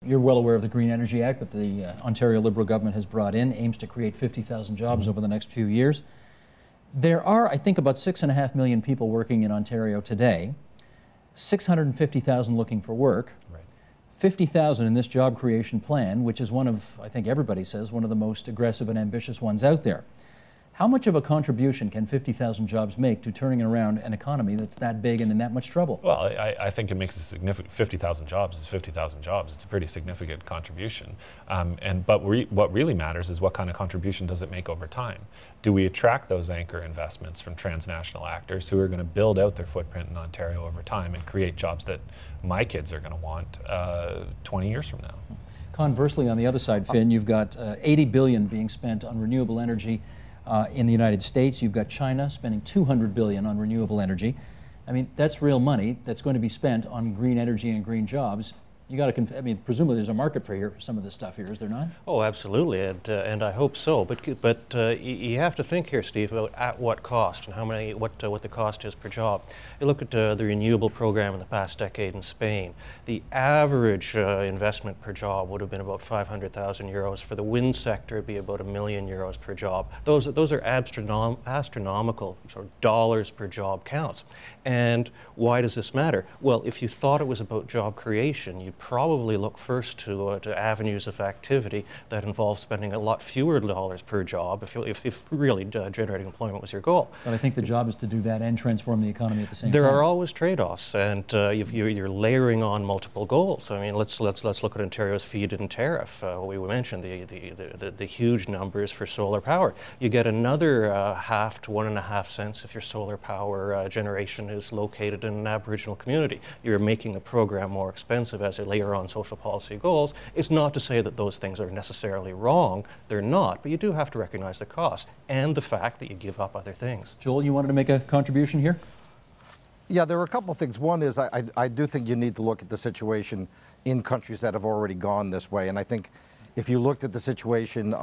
You're well aware of the Green Energy Act that the Ontario Liberal government has brought in, aims to create 50,000 jobs over the next few years. There are, I think, about 6.5 million people working in Ontario today, 650,000 looking for work, 50,000 in this job creation plan, which is one of, I think everybody says, one of the most aggressive and ambitious ones out there. How much of a contribution can 50,000 jobs make to turning around an economy that's that big and in that much trouble? Well, I think it makes a significant, 50,000 jobs is 50,000 jobs. It's a pretty significant contribution. But what really matters is what kind of contribution does it make over time? Do we attract those anchor investments from transnational actors who are going to build out their footprint in Ontario over time and create jobs that my kids are going to want 20 years from now? Conversely, on the other side, Finn, you've got $80 billion being spent on renewable energy in the United States. You've got China spending $200 billion on renewable energy. I mean, that's real money that's going to be spent on green energy and green jobs. You got to, I mean, presumably there's a market for some of this stuff here, is there not? Oh, absolutely, and I hope so. But you have to think here, Steve, about at what cost and how many, what the cost is per job. You look at the renewable program in the past decade in Spain. The average investment per job would have been about 500,000 euros. For the wind sector, it'd be about €1 million per job. Those are astronomical sort of dollars per job counts. And why does this matter? Well, if you thought it was about job creation, you'd probably look first to avenues of activity that involve spending a lot fewer dollars per job if really generating employment was your goal. But I think the job is to do that and transform the economy at the same time. There are always trade-offs, and you're layering on multiple goals. I mean, let's look at Ontario's feed-in tariff. We mentioned the huge numbers for solar power. You get another half to 1.5 cents if your solar power generation is located in an Aboriginal community. You're making the program more expensive as a layer on social policy goals. It's not to say that those things are necessarily wrong. They're not, but you do have to recognize the cost and the fact that you give up other things. Joel, you wanted to make a contribution here? Yeah, there are a couple of things. One is I do think you need to look at the situation in countries that have already gone this way. And I think if you looked at the situation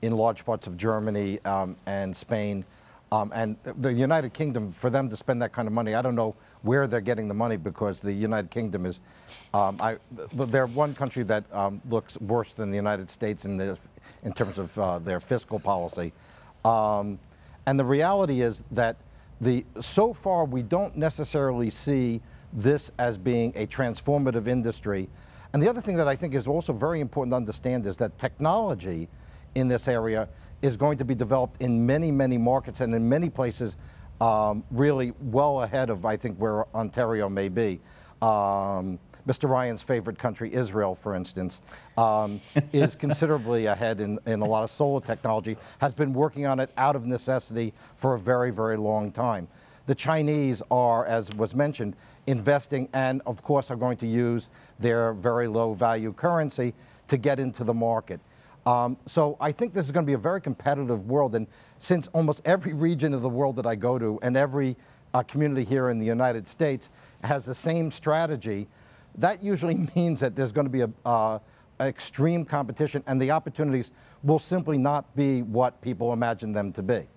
in large parts of Germany and Spain, and the United Kingdom, for them to spend that kind of money, I don't know where they're getting the money, because the United Kingdom is, they're one country that looks worse than the United States in terms of their fiscal policy. And the reality is that so far we don't necessarily see this as being a transformative industry. And the other thing that I think is also very important to understand is that technology in this area is going to be developed in many, many markets, and in many places really well ahead of, I think, where Ontario may be. Mr. Ryan's favorite country, Israel, for instance, is considerably ahead in a lot of solar technology, has been working on it out of necessity for a very, very long time. The Chinese are, as was mentioned, investing and, of course, are going to use their very low value currency to get into the market. So I think this is going to be a very competitive world, and since almost every region of the world that I go to and every community here in the United States has the same strategy, that usually means that there's going to be extreme competition, and the opportunities will simply not be what people imagine them to be.